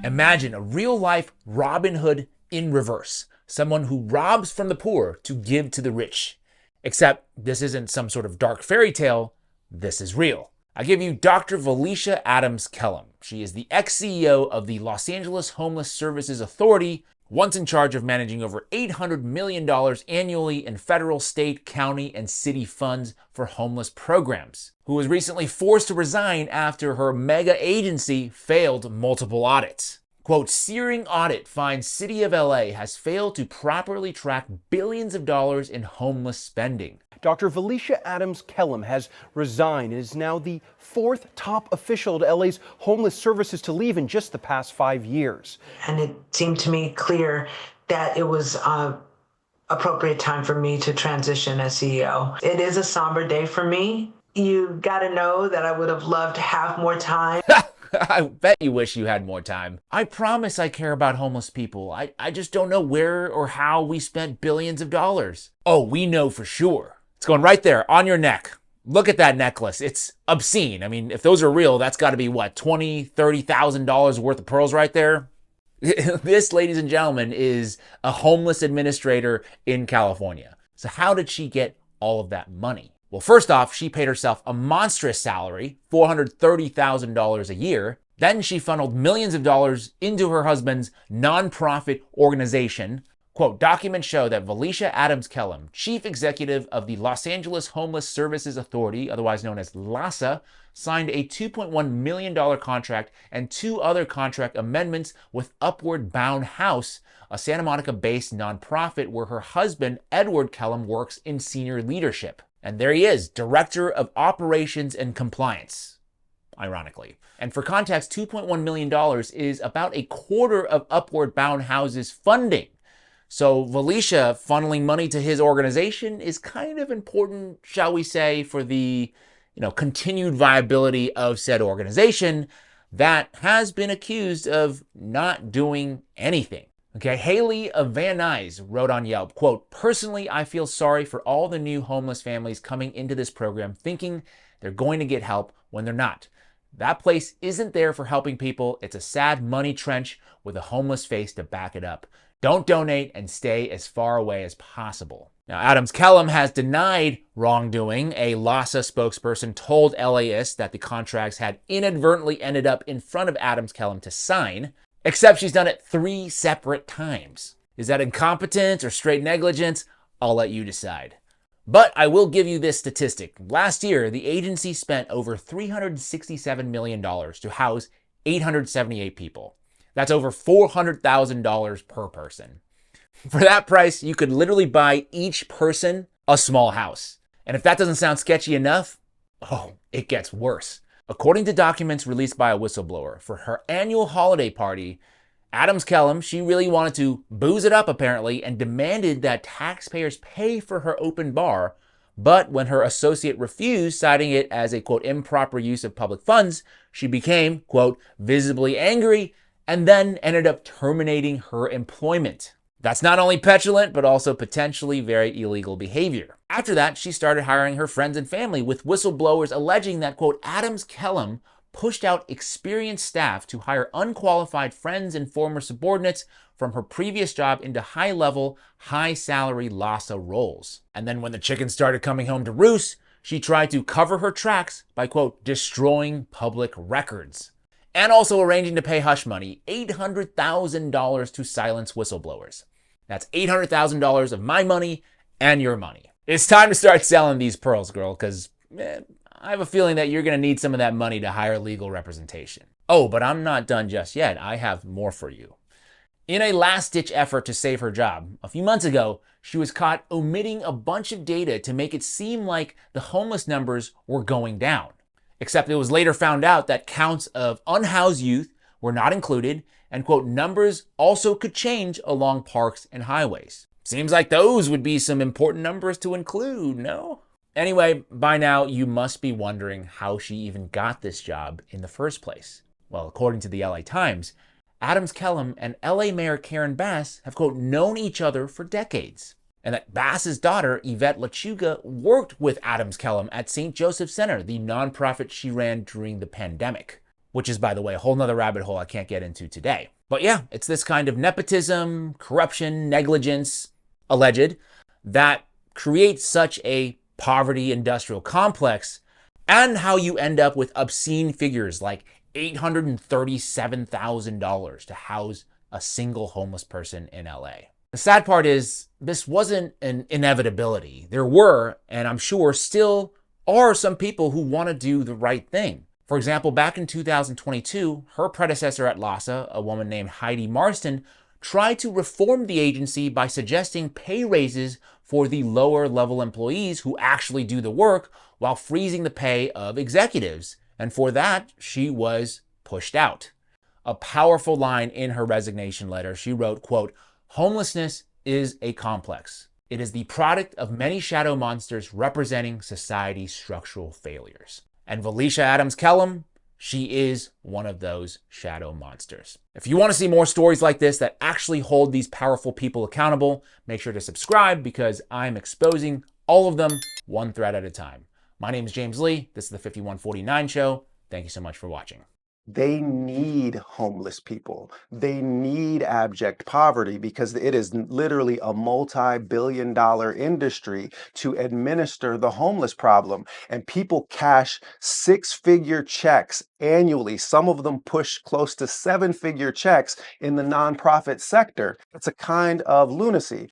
Imagine a real-life Robin Hood in reverse. Someone who robs from the poor to give to the rich. Except this isn't some sort of dark fairy tale, this is real. I give you Dr. Valicia Adams Kellum. She is the ex-CEO of the Los Angeles Homeless Services Authority, once in charge of managing over $800 million annually in federal, state, county, and city funds for homeless programs, who was recently forced to resign after her mega agency failed multiple audits. Quote, searing audit finds City of LA has failed to properly track billions of dollars in homeless spending. Dr. Valicia Adams Kellum has resigned and is now the fourth top official at LA's homeless services to leave in just the past 5 years. And it seemed to me clear that it was appropriate time for me to transition as CEO. It is a somber day for me. You got to know that I would have loved to have more time. I bet you wish you had more time. I promise I care about homeless people. I just don't know where or how we spent billions of dollars. Oh, we know for sure. It's going right there on your neck. Look at that necklace. It's obscene. I mean, if those are real, that's got to be what, $20,000, $30,000 worth of pearls right there? This, ladies and gentlemen, is a homeless administrator in California. So how did she get all of that money? Well, first off, she paid herself a monstrous salary, $430,000 a year. Then she funneled millions of dollars into her husband's nonprofit organization. Quote, documents show that Valicia Adams Kellum, chief executive of the Los Angeles Homeless Services Authority, otherwise known as LAHSA, signed a $2.1 million contract and two other contract amendments with Upward Bound House, a Santa Monica-based nonprofit where her husband, Edward Kellum, works in senior leadership. And there he is, Director of Operations and Compliance, ironically. And for context, $2.1 million is about a quarter of Upward Bound House's funding. So Valicia funneling money to his organization is kind of important, shall we say, for the continued viability of said organization that has been accused of not doing anything. Okay, Haley of Van Nuys wrote on Yelp, quote, personally, I feel sorry for all the new homeless families coming into this program thinking they're going to get help when they're not. That place isn't there for helping people. It's a sad money trench with a homeless face to back it up. Don't donate and stay as far away as possible. Now, Adams Kellum has denied wrongdoing. A LAHSA spokesperson told LAist that the contracts had inadvertently ended up in front of Adams Kellum to sign, except she's done it 3 separate times. Is that incompetence or straight negligence? I'll let you decide. But I will give you this statistic. Last year, the agency spent over $367 million to house 878 people. That's over $400,000 per person. For that price, you could literally buy each person a small house. And if that doesn't sound sketchy enough, oh, it gets worse. According to documents released by a whistleblower, for her annual holiday party, Adams Kellum, she really wanted to booze it up apparently and demanded that taxpayers pay for her open bar. But when her associate refused, citing it as a, quote, improper use of public funds, she became, quote, visibly angry and then ended up terminating her employment. That's not only petulant, but also potentially very illegal behavior. After that, she started hiring her friends and family, with whistleblowers alleging that, quote, Adams Kellum pushed out experienced staff to hire unqualified friends and former subordinates from her previous job into high-level, high-salary LAHSA roles. And then when the chickens started coming home to roost, she tried to cover her tracks by, quote, destroying public records. And also arranging to pay hush money, $800,000 to silence whistleblowers. That's $800,000 of my money and your money. It's time to start selling these pearls, girl, because I have a feeling that you're going to need some of that money to hire legal representation. Oh, but I'm not done just yet. I have more for you. In a last-ditch effort to save her job, a few months ago, she was caught omitting a bunch of data to make it seem like the homeless numbers were going down. Except it was later found out that counts of unhoused youth were not included, and, quote, numbers also could change along parks and highways. Seems like those would be some important numbers to include, no? Anyway, by now you must be wondering how she even got this job in the first place. Well, according to the LA Times, Adams Kellum and LA Mayor Karen Bass have, quote, known each other for decades. And that Bass's daughter, Yvette Lechuga, worked with Adams Kellum at St. Joseph Center, the nonprofit she ran during the pandemic. which is, by the way, a whole nother rabbit hole I can't get into today. But yeah, it's this kind of nepotism, corruption, negligence, alleged, that creates such a poverty industrial complex, and how you end up with obscene figures like $837,000 to house a single homeless person in LA. The sad part is, this wasn't an inevitability. There were, and I'm sure still are, some people who want to do the right thing. For example, back in 2022, her predecessor at Lecia, a woman named Heidi Marston, tried to reform the agency by suggesting pay raises for the lower level employees who actually do the work, while freezing the pay of executives. And for that, she was pushed out. A powerful line in her resignation letter, she wrote, quote, "Homelessness is a complex. It is the product of many shadow monsters representing society's structural failures." And Valicia Adams Kellum, she is one of those shadow monsters. If you want to see more stories like this that actually hold these powerful people accountable, make sure to subscribe, because I'm exposing all of them one thread at a time. My name is James Lee. This is the 5149 Show. Thank you so much for watching. They need homeless people. They need abject poverty, because it is literally a multi-billion-dollar industry to administer the homeless problem. And people cash six-figure checks annually. Some of them push close to seven-figure checks in the nonprofit sector. It's a kind of lunacy.